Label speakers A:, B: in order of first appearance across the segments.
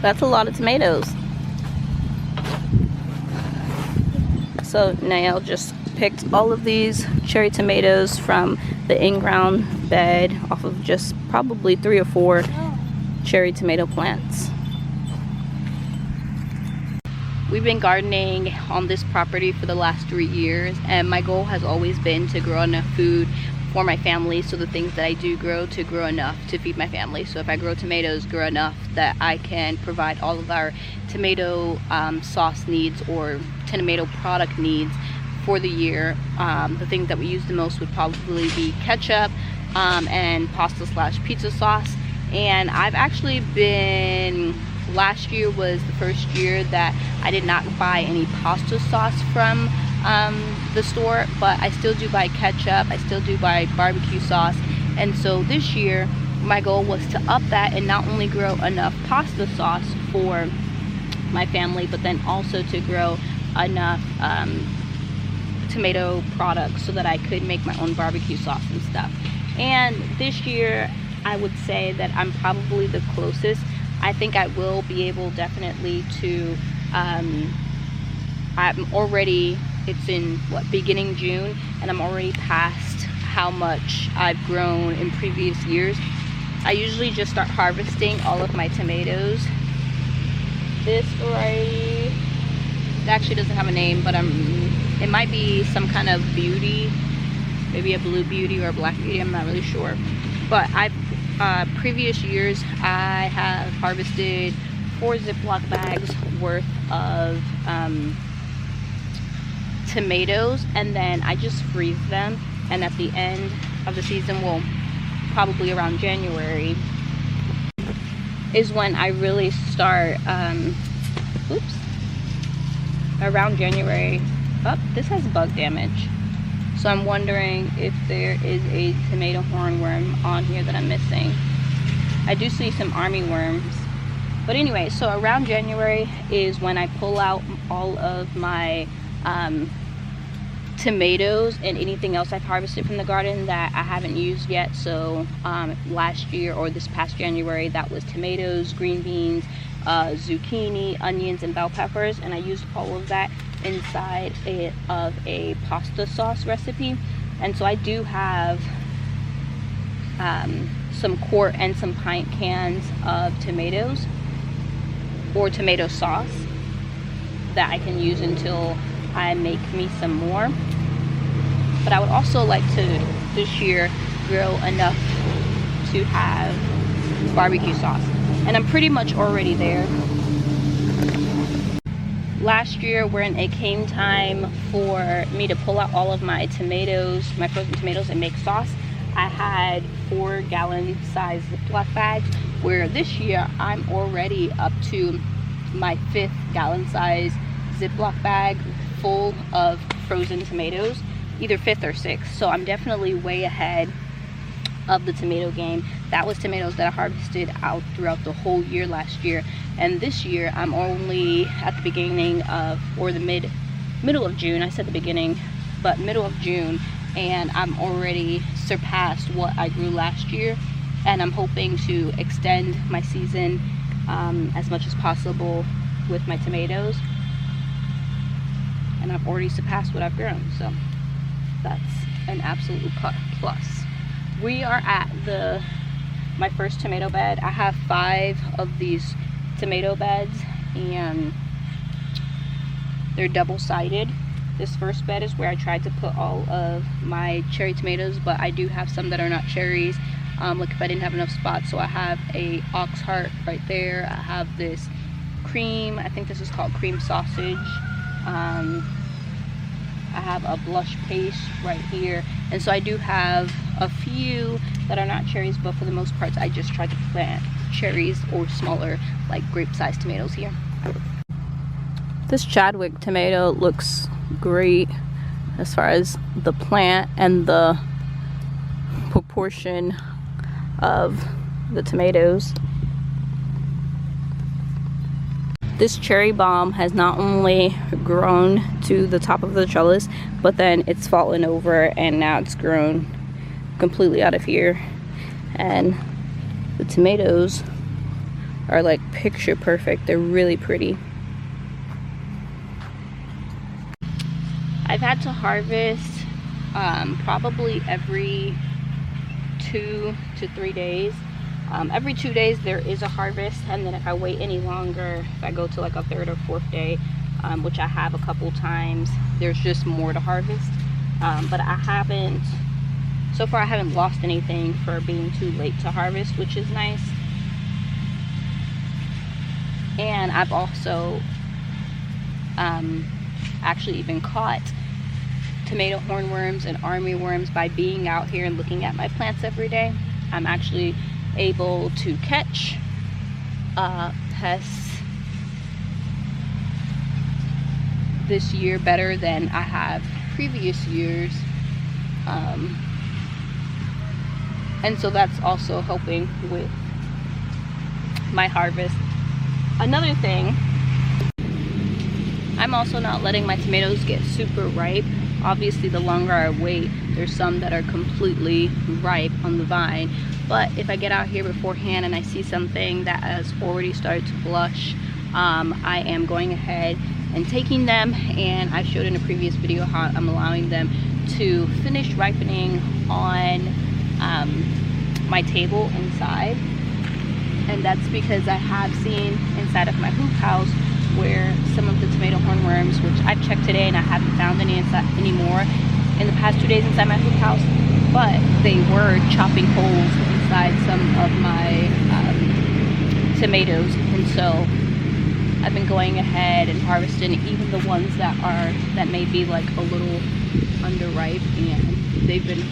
A: That's a lot of tomatoes. So Nael just picked all of these cherry tomatoes from the in-ground bed off of just probably 3 or 4 cherry tomato plants. We've been gardening on this property for the last 3 years, and my goal has always been to grow enough food for my family, so the things that I do grow to grow enough to feed my family. So if I grow tomatoes, grow enough that I can provide all of our tomato sauce needs or tomato product needs for the year. The things that we use the most would probably be ketchup and pasta / pizza sauce. And I've actually been, last year was the first year that I did not buy any pasta sauce from the store, but I still do buy ketchup, I still do buy barbecue sauce. And so this year my goal was to up that and not only grow enough pasta sauce for my family, but then also to grow enough tomato products so that I could make my own barbecue sauce and stuff. And this year I would say that I'm probably the closest. I think I will be able definitely to I'm already, it's in what, beginning June, and I'm already past how much I've grown in previous years. I usually just start harvesting all of my tomatoes. This variety, it actually doesn't have a name, but it might be some kind of beauty, maybe a blue beauty or a black beauty, I'm not really sure. But previous years I have harvested 4 Ziploc bags worth of tomatoes, and then I just freeze them, and at the end of the season, well, probably around January, is when I really start around January. Oh, this has bug damage, so I'm wondering if there is a tomato hornworm on here that I'm missing. I do see some army worms, but anyway, so around January is when I pull out all of my tomatoes and anything else I've harvested from the garden that I haven't used yet. So last year, or this past January, that was tomatoes, green beans, zucchini, onions, and bell peppers, and I used all of that inside of a pasta sauce recipe. And so I do have some quart and some pint cans of tomatoes or tomato sauce that I can use until I make me some more. But I would also like to this year grow enough to have barbecue sauce, and I'm pretty much already there. Last year, when it came time for me to pull out all of my tomatoes, my frozen tomatoes, and make sauce, I had 4 gallon size Ziploc bags, where this year I'm already up to my 5th gallon size Ziploc bag full of frozen tomatoes, either 5th or 6th. So I'm definitely way ahead of the tomato game. That was tomatoes that I harvested out throughout the whole year last year, and this year I'm only at the beginning of, or the middle of June. I said the beginning, but middle of June, and I'm already surpassed what I grew last year, and I'm hoping to extend my season as much as possible with my tomatoes, and I've already surpassed what I've grown, so that's an absolute plus. We are at my first tomato bed. I have 5 of these tomato beds, and they're double-sided. This first bed is where I tried to put all of my cherry tomatoes, but I do have some that are not cherries. Like if I didn't have enough spots, so I have a ox heart right there. I have this cream, I think this is called cream sausage. I have a blush paste right here, and so I do have a few that are not cherries, but for the most part I just try to plant cherries or smaller, like grape-sized tomatoes here. This Chadwick tomato looks great as far as the plant and the proportion of the tomatoes. This cherry bomb has not only grown to the top of the trellis, but then it's fallen over and now it's grown completely out of here. And the tomatoes are like picture perfect. They're really pretty. I've had to harvest probably every 2 to 3 days. Every 2 days there is a harvest, and then if I wait any longer, if I go to like a 3rd or 4th day, which I have a couple times, there's just more to harvest. But I haven't, so far I haven't lost anything for being too late to harvest, which is nice. And I've also actually even caught tomato hornworms and army worms by being out here and looking at my plants every day. I'm actually able to catch pests this year better than I have previous years, and so that's also helping with my harvest. Another thing, I'm also not letting my tomatoes get super ripe. Obviously, the longer I wait, there's some that are completely ripe on the vine. But if I get out here beforehand and I see something that has already started to blush, I am going ahead and taking them, and I showed in a previous video how I'm allowing them to finish ripening on my table inside. And that's because I have seen inside of my hoop house where some of the tomato hornworms, which I've checked today and I haven't found any anymore in the past 2 days inside my hoop house, but they were chopping holes inside some of my tomatoes. And so I've been going ahead and harvesting even the ones that may be like a little underripe, and they've been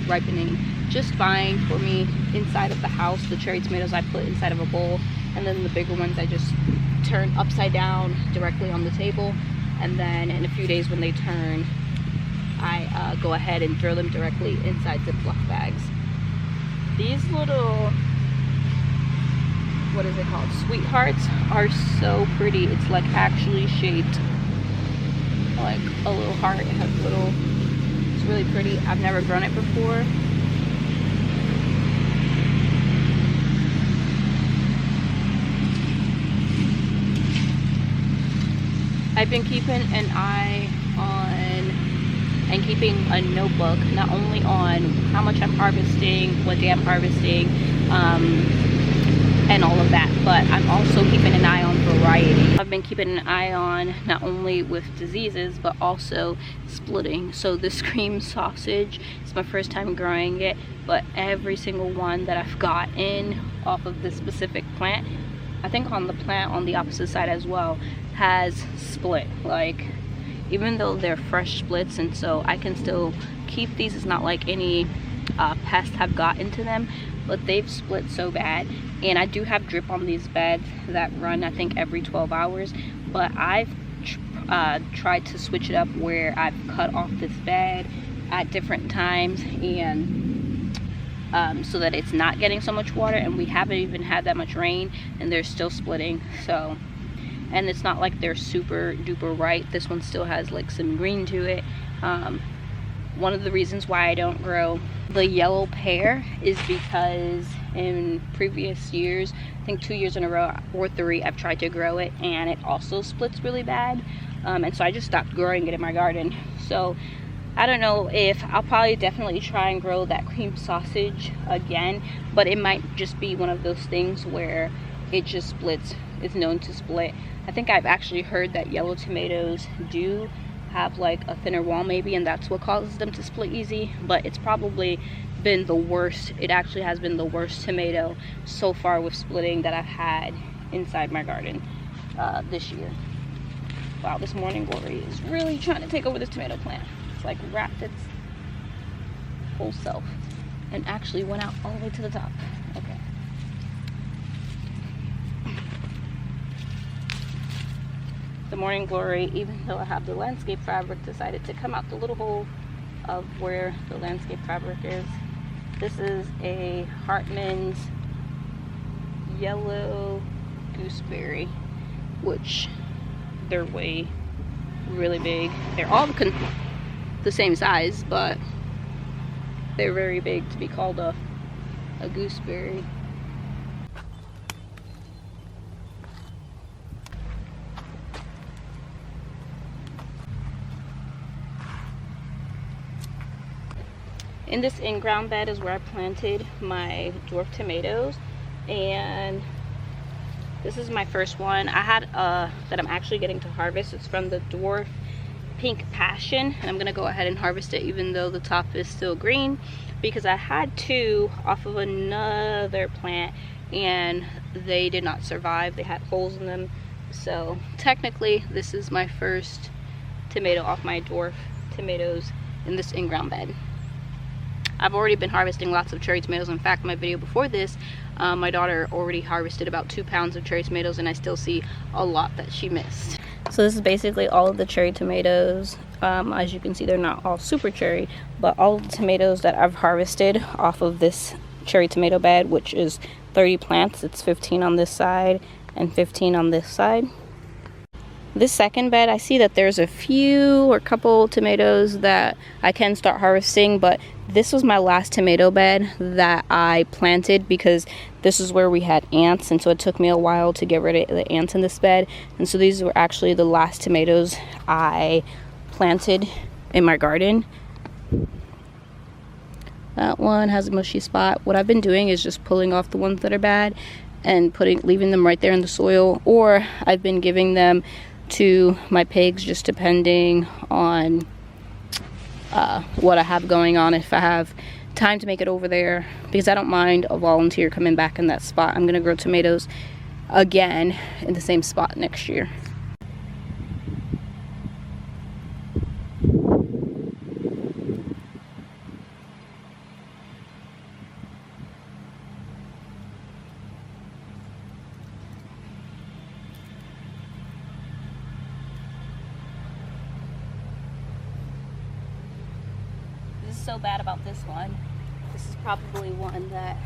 A: ripening just fine for me inside of the house. The cherry tomatoes I put inside of a bowl, and then the bigger ones I just turn upside down directly on the table, and then in a few days when they turn, I go ahead and throw them directly inside Ziploc bags. These little, what is it called, sweethearts, are so pretty. It's like actually shaped like a little heart. It has little, it's really pretty. I've never grown it before. I've been keeping an eye on and keeping a notebook, not only on how much I'm harvesting, what day I'm harvesting, and all of that, but I'm also keeping an eye on variety. I've been keeping an eye on not only with diseases, but also splitting. So this cream sausage, it's my first time growing it, but every single one that I've gotten off of this specific plant, I think on the plant on the opposite side as well, has split. Like, even though they're fresh splits, and so I can still keep these. It's not like any pests have gotten to them, but they've split so bad. And I do have drip on these beds that run, I think, every 12 hours, but I've tried to switch it up where I've cut off this bed at different times, and so that it's not getting so much water, and we haven't even had that much rain and they're still splitting. So, and it's not like they're super duper ripe. This one still has like some green to it. One of the reasons why I don't grow the yellow pear is because in previous years, I think 2 years in a row or 3, I've tried to grow it and it also splits really bad. And so I just stopped growing it in my garden. So I don't know if I'll probably definitely try and grow that cream sausage again, but it might just be one of those things where it just splits. It's known to split. I think I've actually heard that yellow tomatoes do have like a thinner wall maybe, and that's what causes them to split easy, but it's probably been the worst. It actually has been the worst tomato so far with splitting that I've had inside my garden this year. Wow, this morning glory is really trying to take over this tomato plant. It's like wrapped its whole self and actually went out all the way to the top. Okay. The morning glory, even though I have the landscape fabric, decided to come out the little hole of where the landscape fabric is. This is a Hartman's yellow gooseberry, which they're really big. They're all the same size, but they're very big to be called a gooseberry. in this in-ground bed is where I planted my dwarf tomatoes, and this is my first one. I had that I'm actually getting to harvest. It's from the dwarf pink passion, and I'm gonna go ahead and harvest it even though the top is still green, because I had two off of another plant and they did not survive. They had holes in them. So technically this is my first tomato off my dwarf tomatoes in this in-ground bed. I've already been harvesting lots of cherry tomatoes. In fact, my video before this, my daughter already harvested about 2 pounds of cherry tomatoes, and I still see a lot that she missed. So this is basically all of the cherry tomatoes. As you can see, they're not all super cherry, but all of the tomatoes that I've harvested off of this cherry tomato bed, which is 30 plants. It's 15 on this side and 15 on this side. This second bed, I see that there's a few or couple tomatoes that I can start harvesting, but this was my last tomato bed that I planted because this is where we had ants, and so it took me a while to get rid of the ants in this bed. And so these were actually the last tomatoes I planted in my garden. That one has a mushy spot. What I've been doing is just pulling off the ones that are bad and leaving them right there in the soil, or I've been giving them to my pigs, just depending on what I have going on. If I have time to make it over there, because I don't mind a volunteer coming back in that spot. I'm gonna grow tomatoes again in the same spot next year. So bad about this one. This is probably one that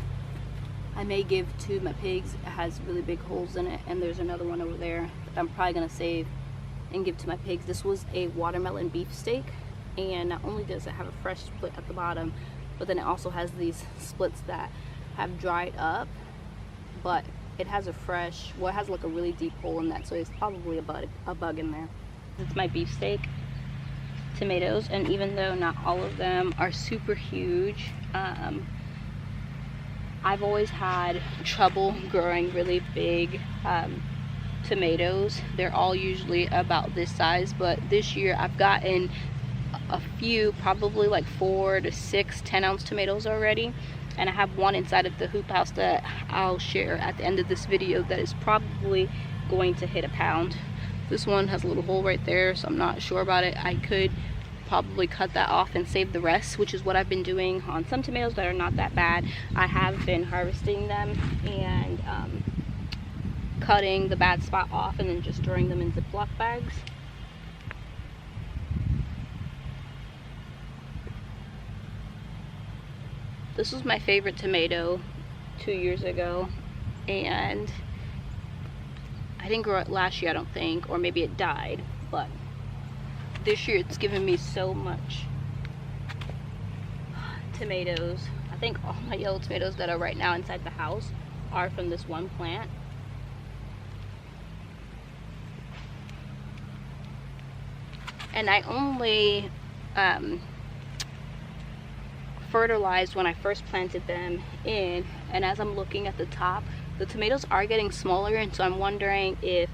A: I may give to my pigs. It has really big holes in it, and there's another one over there that I'm probably gonna save and give to my pigs. This was a watermelon beefsteak, and not only does it have a fresh split at the bottom, but then it also has these splits that have dried up, but it has a fresh, well, it has like a really deep hole in that, so it's probably a bug in there. It's my beefsteak tomatoes, and even though not all of them are super huge, I've always had trouble growing really big tomatoes. They're all usually about this size, but this year I've gotten a few, probably like 4 to 6 10-ounce tomatoes already, and I have one inside of the hoop house that I'll share at the end of this video that is probably going to hit a pound. This one has a little hole right there, so I'm not sure about it. I could probably cut that off and save the rest, which is what I've been doing on some tomatoes that are not that bad. I have been harvesting them and cutting the bad spot off and then just throwing them in Ziploc bags. This was my favorite tomato 2 years ago, and I didn't grow it last year, I don't think, or maybe it died, but this year it's given me so much tomatoes. I think all my yellow tomatoes that are right now inside the house are from this one plant. And I only fertilized when I first planted them in, and as I'm looking at the top, the tomatoes are getting smaller, and so I'm wondering if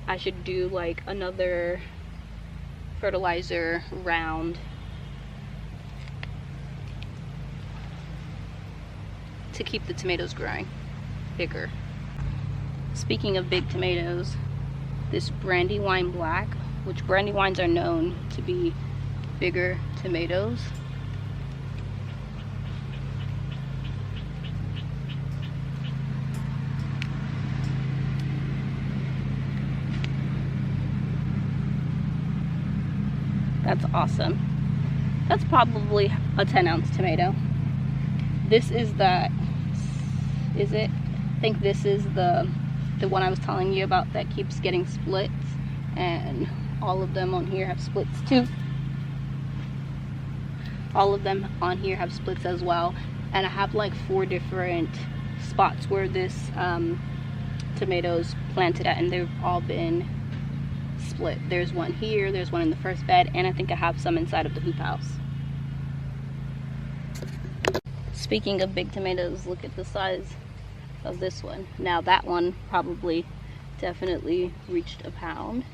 A: I should do like another fertilizer round to keep the tomatoes growing bigger. Speaking of big tomatoes, this Brandywine Black, which Brandywines are known to be bigger tomatoes. That's awesome. That's probably a 10-ounce tomato. This is I think this is the one I was telling you about that keeps getting splits, and all of them on here have splits too. All of them on here have splits as well, and I have like 4 different spots where this tomatoes planted at, and they've all been split. There's one here, there's one in the first bed, and I think I have some inside of the hoop house. Speaking of big tomatoes, look at the size of this one. Now that one probably definitely reached a pound.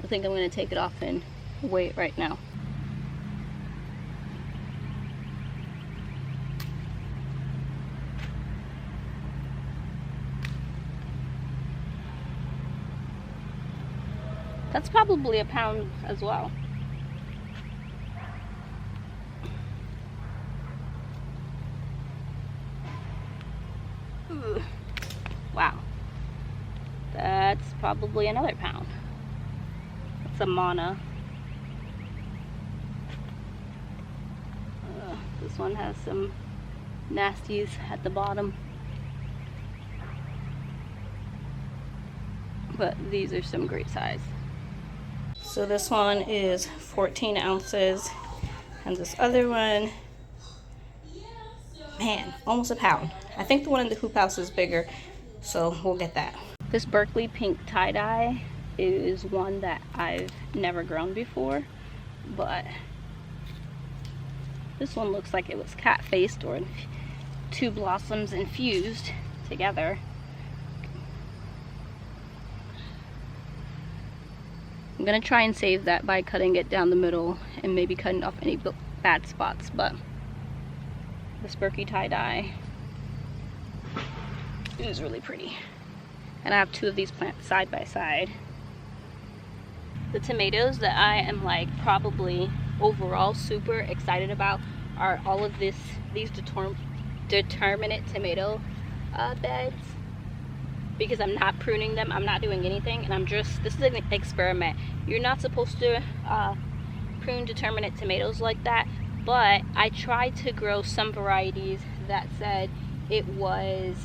A: I think I'm going to take it off and weigh it right now. That's probably a pound as well. Ooh. Wow. That's probably another pound. That's a mana. This one has some nasties at the bottom. But these are some great size. So this one is 14 ounces, and this other one, man, almost a pound. I think the one in the hoop house is bigger, so we'll get that. This Berkeley pink tie-dye is one that I've never grown before, but this one looks like it was cat-faced or two blossoms infused together. I'm gonna try and save that by cutting it down the middle and maybe cutting off any bad spots, but this Berkey tie-dye is really pretty. And I have two of these plants side by side. The tomatoes that I am like probably overall super excited about are all of these determinate tomato beds, because I'm not pruning them, I'm not doing anything, and this is an experiment. You're not supposed to prune determinate tomatoes like that, but I tried to grow some varieties that said it was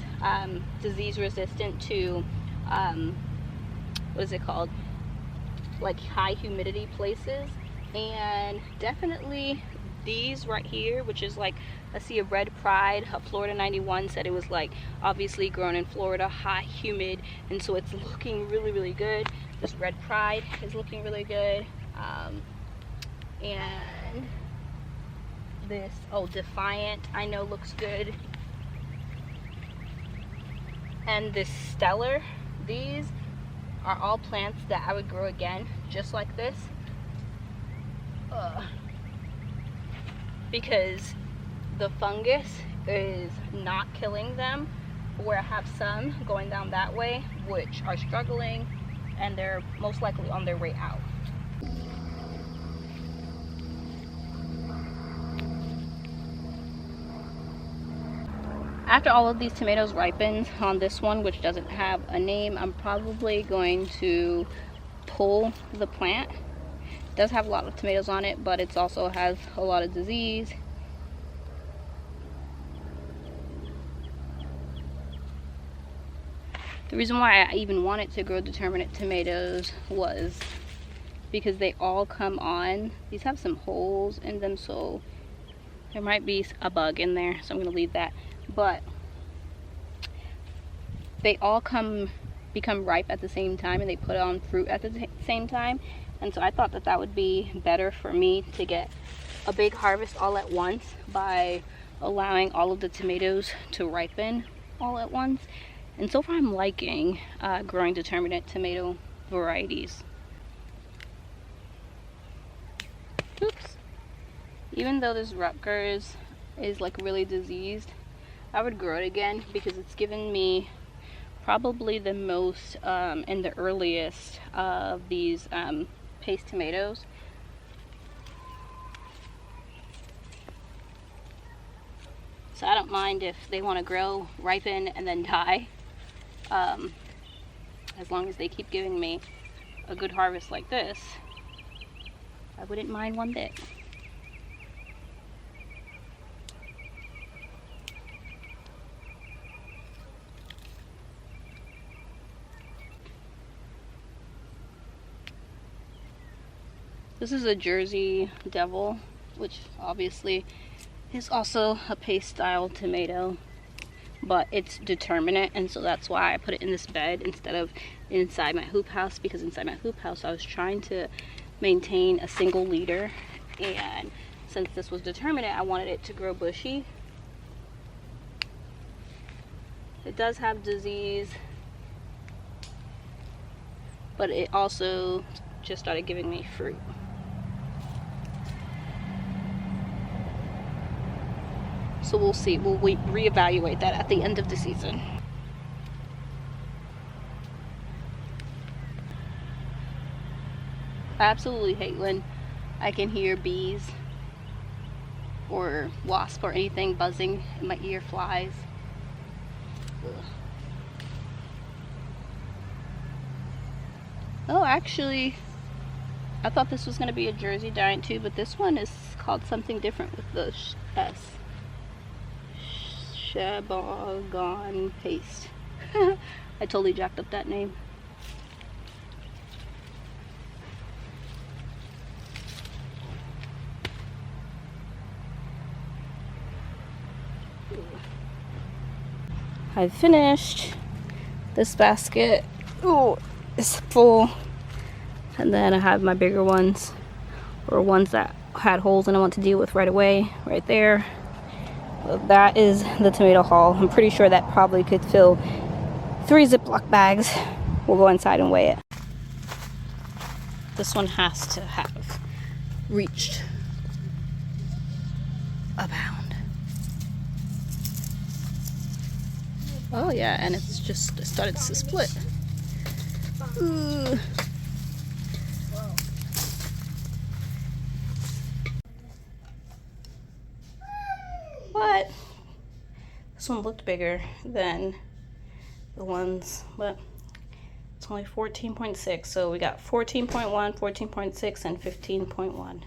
A: disease resistant to, what is it called? Like high humidity places, and definitely these right here, which is like, I see a Red Pride, a Florida 91 said it was like obviously grown in Florida, high humid, and so it's looking really, really good. This Red Pride is looking really good. And this, oh, Defiant, I know looks good. And this Stellar, these are all plants that I would grow again, just like this. Because the fungus is not killing them, where I have some going down that way which are struggling, and they're most likely on their way out. After all of these tomatoes ripen on this one, which doesn't have a name, I'm probably going to pull the plant. It does have a lot of tomatoes on it, but it also has a lot of disease. The reason why I even wanted to grow determinate tomatoes was because they all come on. These have some holes in them, so there might be a bug in there, so I'm going to leave that. But they all become ripe at the same time, and they put on fruit at the same time. And so I thought that that would be better for me to get a big harvest all at once by allowing all of the tomatoes to ripen all at once. And so far I'm liking growing determinate tomato varieties. Oops. Even though this Rutgers is like really diseased, I would grow it again because it's given me probably the most and the earliest of these paste tomatoes. So I don't mind if they want to grow, ripen, and then die, as long as they keep giving me a good harvest like this. I wouldn't mind one bit. This is a Jersey Devil, which obviously is also a paste style tomato, but it's determinate, and so that's why I put it in this bed instead of inside my hoop house, because inside my hoop house I was trying to maintain a single leader, and since this was determinate I wanted it to grow bushy, It does have disease, but it also just started giving me fruit. So we'll see. We'll reevaluate that at the end of the season. I absolutely hate when I can hear bees or wasp or anything buzzing in my ear, flies. Ugh. Oh, actually, I thought this was going to be a Jersey giant too, but this one is called something different with the S. Shabogon paste. I totally jacked up that name. I finished this basket. Ooh, it's full. And then I have my bigger ones, or ones that had holes and I want to deal with right away, right there. So that is the tomato haul. I'm pretty sure that probably could fill 3 Ziploc bags. We'll go inside and weigh it. This one has to have reached a pound. Oh yeah, and it's just started to split. Ooh. What? This one looked bigger than the ones, but it's only 14.6. So we got 14.1, 14.6, and 15.1.